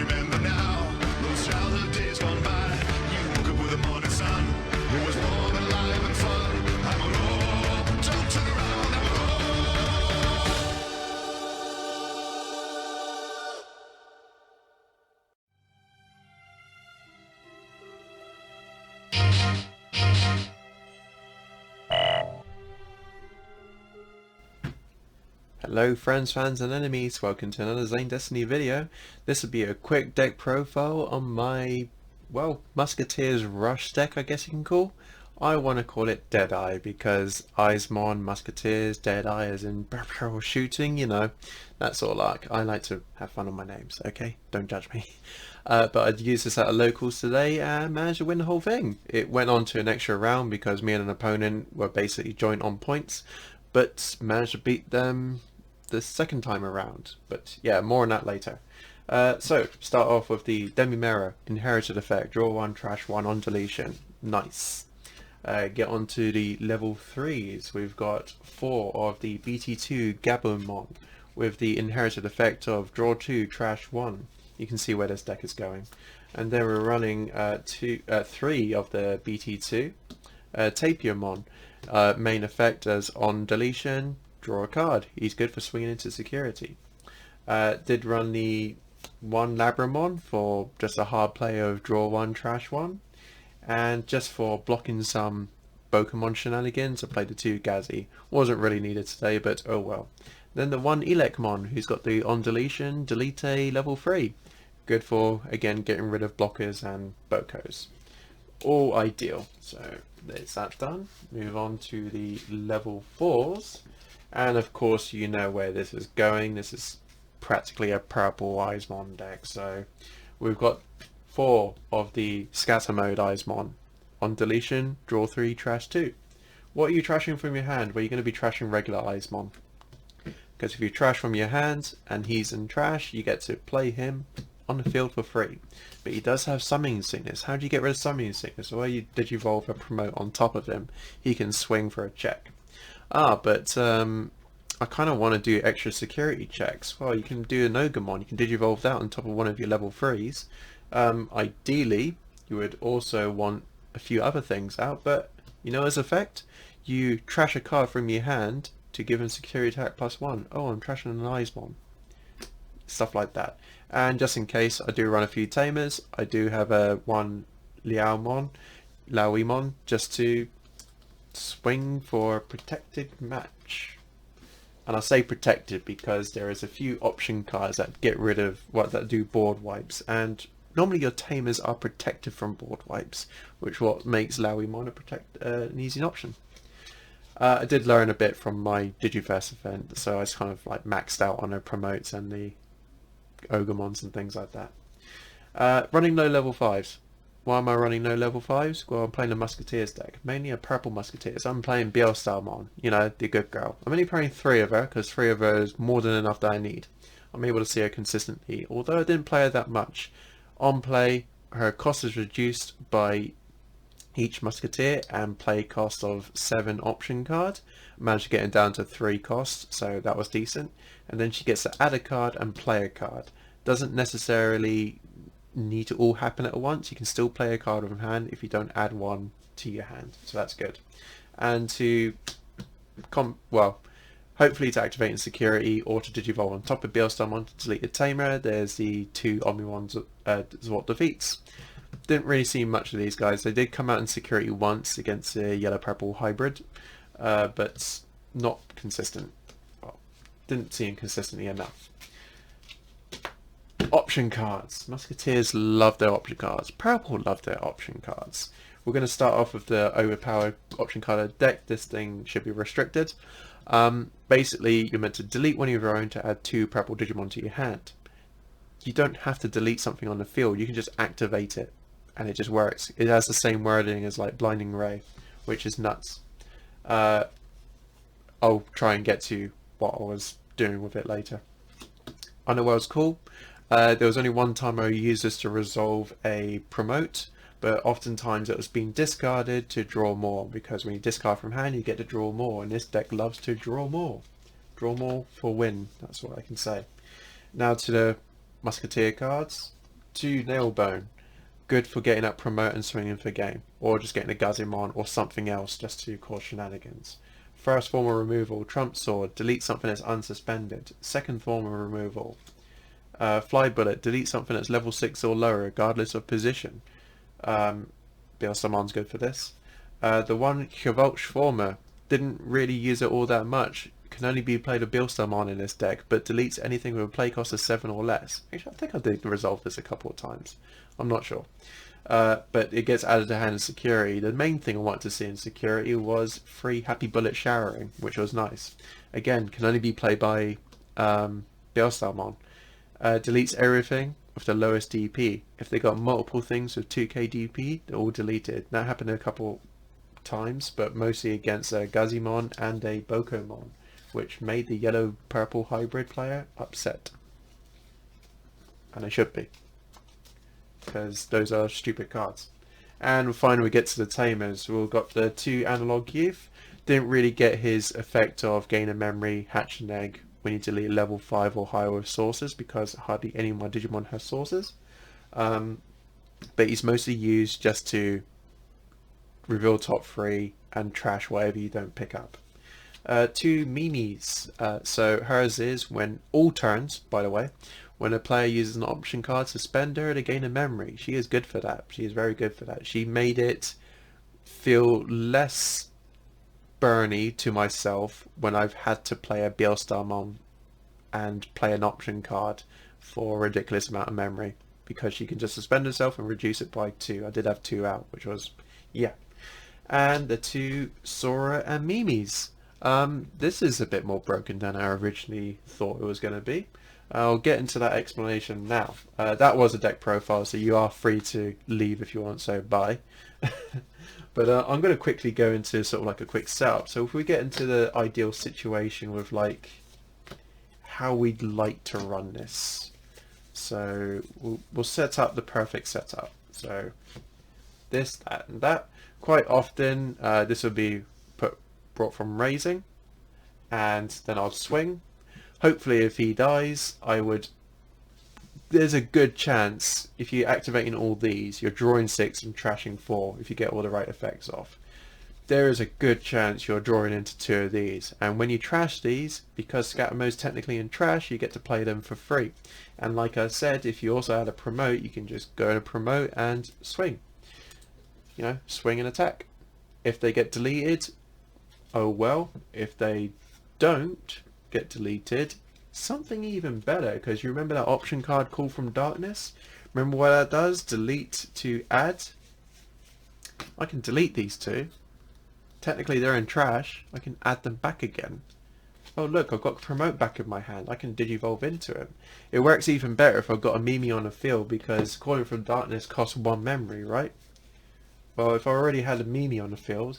remember now those childhood days gone by. You woke up with the morning sun. It was warm and alive and fun. I'm a roar, don't turn around, I'm a roar. Hello friends, fans and enemies, welcome to another Zane-Destiny video. This will be a quick deck profile on my, well, Musketeers Rush deck I guess you can call. I want to call it DeadEye because Eyesmon, Musketeers, DeadEye as in barrel shooting, you know, that sort of like. I like to have fun on my names, okay? Don't judge me. But I'd used this at a locals today and managed to win the whole thing. It went on to an extra round because me and an opponent were basically joint on points, but managed to beat them the second time around. But yeah, more on that later. So start off with the Demi-Mirror Inherited Effect, draw 1, trash 1 on deletion. Nice. Get on to the level 3s. We've got 4 of the BT2 Gabumon with the Inherited Effect of draw 2, trash 1. You can see where this deck is going. And then we're running 3 of the BT2 Tapirmon. Main effect as on deletion, draw a card. He's good for swinging into security. Did run the 1 Labramon for just a hard play of draw 1, trash 1. And just for blocking some Pokemon shenanigans, I played the 2 Gazi. Wasn't really needed today, but oh well. Then the 1 Elecmon, who's got the on deletion, delete a level 3. Good for, again, getting rid of blockers and Bokos. All ideal. So there's that done. Move on to the level 4s. And of course you know where this is going. This is practically a purple Eyesmon deck. So we've got 4 of the Scatter Mode Eyesmon. On deletion, draw 3, trash 2. What are you trashing from your hand? Well, you're going to be trashing regular Eyesmon. Because if you trash from your hand and he's in trash, you get to play him on the field for free. But he does have Summoning Sickness. How do you get rid of Summoning Sickness? Well, you Digivolve a promote on top of him. He can swing for a check. But I kind of want to do extra security checks. Well, you can do an Ogremon. You can Digivolve that on top of one of your level 3s. Ideally, you would also want a few other things out, but you know, as effect, you trash a card from your hand to give him security attack +1. Oh, I'm trashing an Eyesmon. Stuff like that. And just in case, I do run a few Tamers. I do have a 1 Lowimon, just to swing for a protected match. And I say protected because there is a few option cards that get rid of that do board wipes, and normally your Tamers are protected from board wipes, which what makes Lowimon an easy option. I did learn a bit from my Digiverse event, so I was kind of like maxed out on the promotes and the Ogremons and things like that. Running low level 5s. Why am I running no level 5s? Well, I'm playing a Musketeers deck, mainly a purple Musketeers. I'm playing Bielstarmon, you know, the good girl. I'm only playing 3 of her, because 3 of her is more than enough that I need. I'm able to see her consistently, although I didn't play her that much. On play, her cost is reduced by each Musketeer and play cost of 7 option card. Managed to get it down to 3 costs, so that was decent. And then she gets to add a card and play a card. Doesn't necessarily need to all happen at once. You can still play a card from hand if you don't add 1 to your hand, so that's good. And to hopefully to activate in security or to Digivolve on top of Bielstarmon to delete the Tamer, there's the 2 Omnimons Zwart defeats. Didn't really see much of these guys. They did come out in security once against a yellow-purple hybrid, but not consistent. Well, didn't see them consistently enough. Option cards. Musketeers love their option cards. Purple love their option cards. We're going to start off with the overpowered option card deck. This thing should be restricted. Basically, you're meant to delete one of your own to add 2 purple Digimon to your hand. You don't have to delete something on the field. You can just activate it, and it just works. It has the same wording as like Blinding Ray, which is nuts. I'll try and get to what I was doing with it later. Underworld's cool. There was only one time I used this to resolve a promote, but oftentimes it was being discarded to draw more, because when you discard from hand you get to draw more, and this deck loves to draw more. Draw more for win, that's what I can say. Now to the Musketeer cards. 2 Nailbone, good for getting up promote and swinging for game, or just getting a Guzimon or something else just to cause shenanigans. First form of removal, Trump Sword, delete something that's unsuspended. Second form of removal, Fly Bullet, delete something that's level 6 or lower regardless of position. Beelstamon's good for this. The one Former, didn't really use it all that much. Can only be played with Beelstamon in this deck, but deletes anything with a play cost of 7 or less. Actually, I think I did resolve this a couple of times. I'm not sure. But it gets added to hand in security. The main thing I wanted to see in security was free Happy Bullet Showering, which was nice. Again, can only be played by Beelstamon. Deletes everything with the lowest DP. If they got multiple things with 2k DP, they're all deleted. That happened a couple times, but mostly against a Guzimon and a Bokomon, which made the yellow-purple hybrid player upset. And they should be, because those are stupid cards. And finally we get to the Tamers. We've got the 2 Analog Youth. Didn't really get his effect of gain a memory, hatch an egg when you delete level 5 or higher with sources, because hardly any of my Digimon has sources. But he's mostly used just to reveal top 3 and trash whatever you don't pick up. 2 Mimis. So hers is when all turns, by the way, when a player uses an option card, suspend her to gain a memory. She is good for that. She is very good for that. She made it feel less burny to myself when I've had to play a Beelstamon and play an option card for a ridiculous amount of memory, because she can just suspend herself and reduce it by 2. I did have 2 out, which was, yeah. And the 2 Sora and Mimis. This is a bit more broken than I originally thought it was going to be. I'll get into that explanation now. That was a deck profile, so you are free to leave if you want, so bye. But I'm going to quickly go into sort of like a quick setup. So if we get into the ideal situation with like how we'd like to run this. So we'll set up the perfect setup. So this, that and that. Quite often this will be brought from raising, and then I'll swing. Hopefully if he dies, there's a good chance if you're activating all these, you're drawing 6 and trashing 4 if you get all the right effects off. There is a good chance you're drawing into 2 of these, and when you trash these, because scatter mode is technically in trash, you get to play them for free. And like I said, if you also add a promote, you can just go and promote and swing. You know, swing and attack. If they get deleted, oh well. If they don't get deleted, something even better, because you remember that option card, Call from Darkness? Remember what that does? Delete to add. I can delete these 2. Technically they're in trash. I can add them back again. Oh look, I've got Promote back in my hand. I can Digivolve into him. It works even better if I've got a Mimi on the field, because Calling from Darkness costs 1 memory, right? Well, if I already had a Mimi on the field,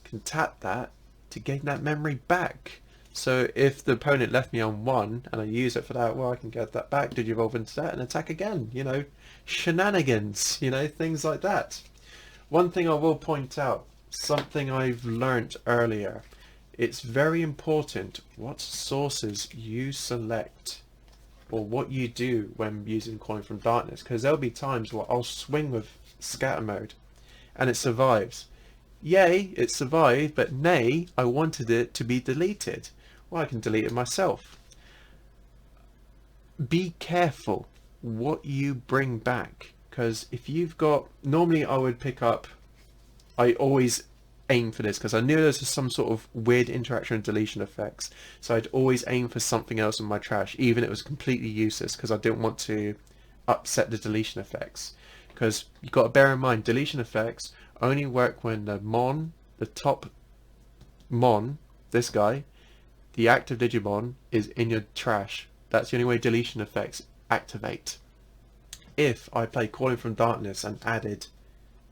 I can tap that to gain that memory back. So if the opponent left me on 1 and I use it for that, well, I can get that back, Digivolve into that and attack again. You know, shenanigans, you know, things like that. One thing I will point out, something I've learnt earlier, it's very important what sources you select or what you do when using Calling from Darkness, because there'll be times where I'll swing with scatter mode and it survives. Yay, it survived, but nay, I wanted it to be deleted. Well, I can delete it myself. Be careful what you bring back, because if you've got, normally I would pick up, I always aim for this because I knew there was some sort of weird interaction and deletion effects, so I'd always aim for something else in my trash, even if it was completely useless, because I didn't want to upset the deletion effects. Because you've got to bear in mind, deletion effects only work when the top Mon, this guy, the active Digimon, is in your trash. That's the only way deletion effects activate. If I play Calling from Darkness and added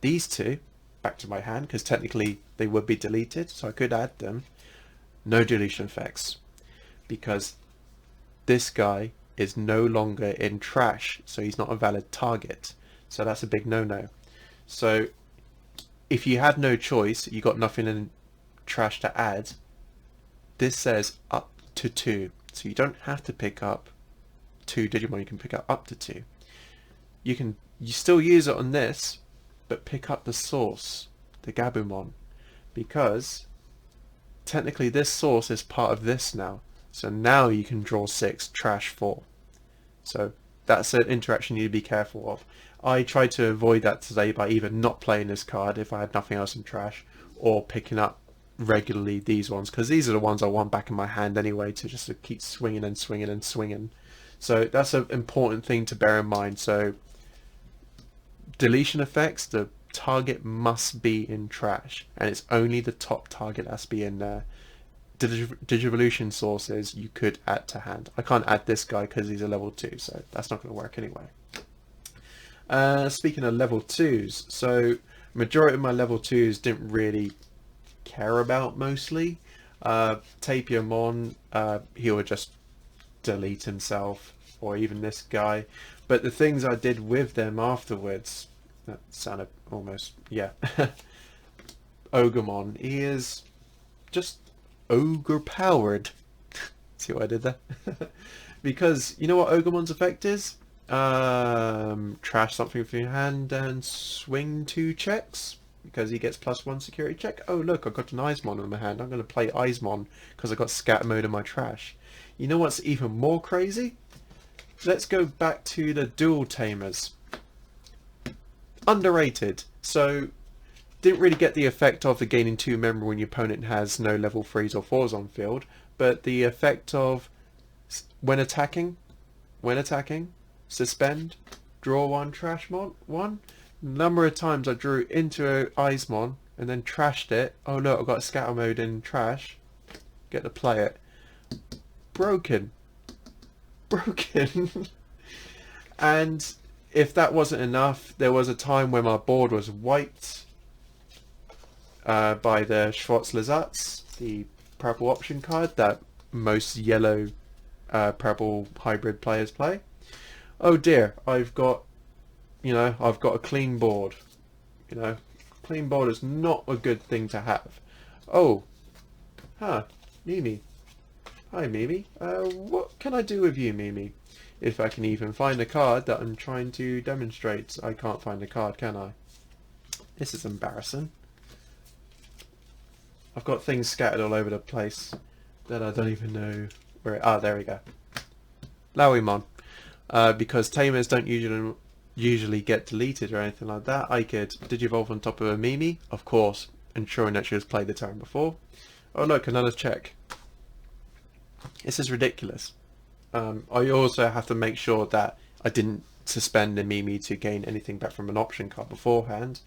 these 2 back to my hand, because technically they would be deleted, so I could add them, no deletion effects, because this guy is no longer in trash, so he's not a valid target. So that's a big no-no. So if you had no choice, you got nothing in trash to add, this says up to 2, so you don't have to pick up 2 Digimon, you can pick up to 2. you still use it on this, but pick up the source, the Gabumon, because technically this source is part of this now. So now you can draw 6, trash 4. So that's an interaction you need to be careful of. I tried to avoid that today by either not playing this card if I had nothing else in trash, or picking up regularly these ones, because these are the ones I want back in my hand anyway, to just to keep swinging and swinging and swinging. So that's an important thing to bear in mind. So deletion effects, the target must be in trash, and it's only the top target that's be in there. Digivolution sources you could add to hand. I can't add this guy because he's a level 2, so that's not going to work anyway. Speaking of level 2s, so majority of my level 2s didn't really care about mostly. Tapiamon, he would just delete himself, or even this guy. But the things I did with them afterwards, that sounded almost, yeah. Ogremon, he is just ogre powered. See what I did there? Because you know what Ogremon's effect is? Trash something from your hand and swing 2 checks, because he gets +1 security check. Oh look, I've got an Eyesmon in my hand. I'm going to play Eyesmon because I got scatter mode in my trash. You know what's even more crazy? Let's go back to the dual Tamers. Underrated. So didn't really get the effect of the gaining 2 memory when your opponent has no level 3s or 4s on field, but the effect of when attacking, suspend, draw 1, trash 1. Number of times I drew into a Eyesmon and then trashed it. Oh look, I've got a scatter mode in trash. Get to play it. Broken. And if that wasn't enough, there was a time when my board was wiped by the Schwarz-Lizards, the purple option card that most yellow purple hybrid players play. Oh dear, I've got a clean board. Clean board is not a good thing to have. Oh, Mimi. Hi Mimi. What can I do with you, Mimi? If I can even find a card that I'm trying to demonstrate. I can't find a card, can I? This is embarrassing. I've got things scattered all over the place that I don't even know where. There we go. Lowimon. Because Tamers don't usually get deleted or anything like that, I could Digivolve on top of a Mimi, of course, ensuring that she was played the turn before. Oh look, another check. This is ridiculous. I also have to make sure that I didn't suspend the Mimi to gain anything back from an option card beforehand,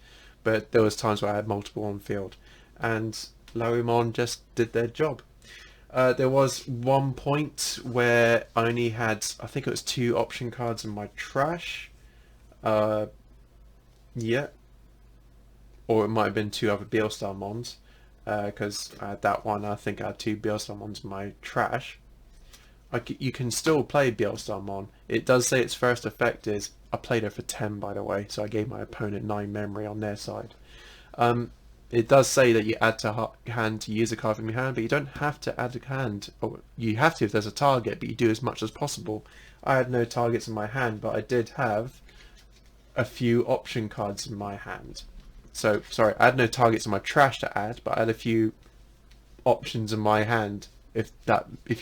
but there was times where I had multiple on field, and Lowimon just did their job. There was one point where I only had, I think it was 2 option cards in my trash. Yeah. Or it might have been 2 other Beelstar Mons. Because I had that one, I think I had 2 Beelstar Mons in my trash. You can still play Beelstar Mon. It does say its first effect is, I played her for 10 by the way, so I gave my opponent 9 memory on their side. It does say that you add to hand to use a card from your hand, but you don't have to add a hand. Or you have to if there's a target, but you do as much as possible. I had no targets in my hand, but I did have a few option cards in my hand. So, sorry, I had no targets in my trash to add, but I had a few options in my hand, if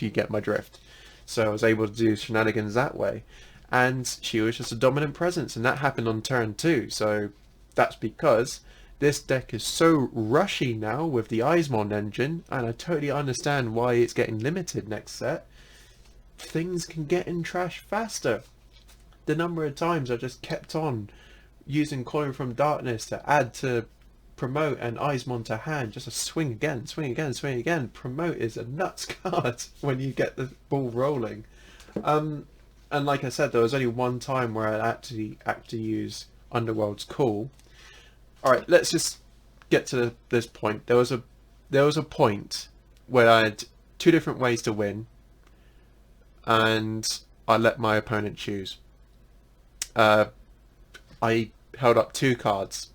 you get my drift. So I was able to do shenanigans that way. And she was just a dominant presence, and that happened on turn 2. So that's because this deck is so rushy now with the Eyesmon engine, and I totally understand why it's getting limited next set. Things can get in trash faster. The number of times I just kept on using Coin from Darkness to add to Promote and Eyesmon to hand, just to swing again. Promote is a nuts card when you get the ball rolling. And like I said, there was only one time where I actually use Underworld's Call. Alright, let's just get to this point. There was a point where I had 2 different ways to win, and I let my opponent choose. I held up 2 cards.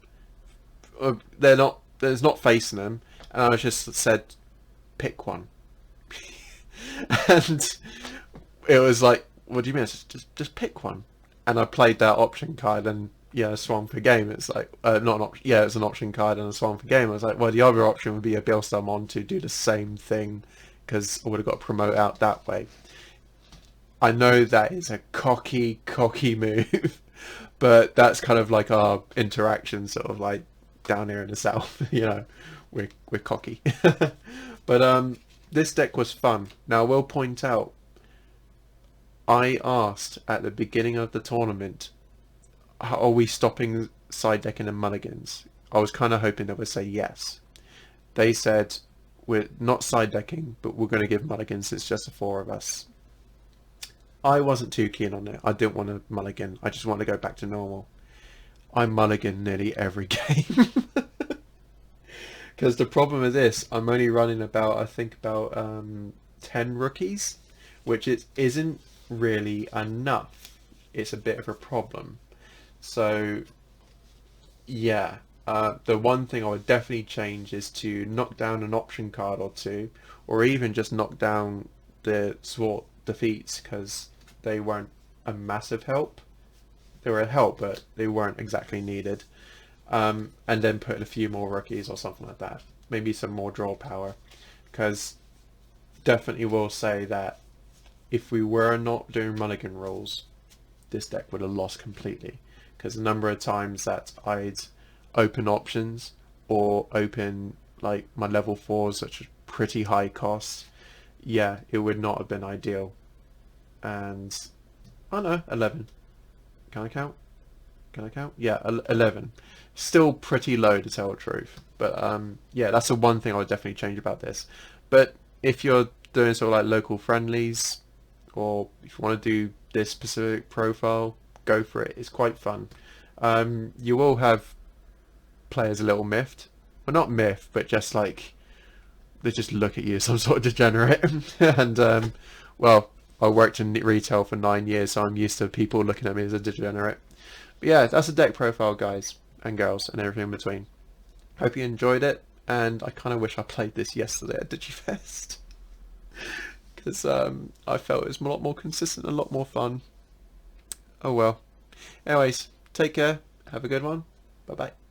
There's not facing them, and I just said, pick one. And it was like, what do you mean? Just pick one. and I played that option card and yeah, swung for game. It's like not an option. Yeah, it's an option card and a swung for game. I was like, well, the other option would be a Bill Summon to do the same thing because I would have got to promote out that way. I know that is a cocky move, but that's kind of like our interaction, sort of like down here in the south. You know, we're cocky. But this deck was fun. Now I will point out, I asked at the beginning of the tournament, are we stopping side decking and mulligans? I was kind of hoping they would say yes. They said we're not side decking, but we're going to give mulligans. It's just the four of us. I wasn't too keen on it. I didn't want to mulligan. I just want to go back to normal. I mulligan nearly every game. Because the problem with this, I'm only running about, I think about 10 rookies, which isn't really enough. It's a bit of a problem. So yeah, the one thing I would definitely change is to knock down an option card or two, or even just knock down the SWAT defeats, because they weren't a massive help. They were a help, but they weren't exactly needed. And then put in a few more rookies or something like that. Maybe some more draw power, because definitely will say that if we were not doing mulligan rules, this deck would have lost completely. Because the number of times that I'd open options or open like my level 4s, which are pretty high costs, yeah, it would not have been ideal. And I don't know, 11. Can I count? Can I count? Yeah, 11. Still pretty low to tell the truth. But yeah, that's the one thing I would definitely change about this. But if you're doing sort of like local friendlies, or if you want to do this specific profile, go for it. It's quite fun. You will have players a little miffed. Well, not miffed, but just like they just look at you as some sort of degenerate. And well, I worked in retail for 9 years, so I'm used to people looking at me as a degenerate. But yeah, that's a deck profile, guys and girls, and everything in between. Hope you enjoyed it, and I kind of wish I played this yesterday at DigiFest. Because I felt it was a lot more consistent, a lot more fun. Oh well. Anyways, take care. Have a good one. Bye bye.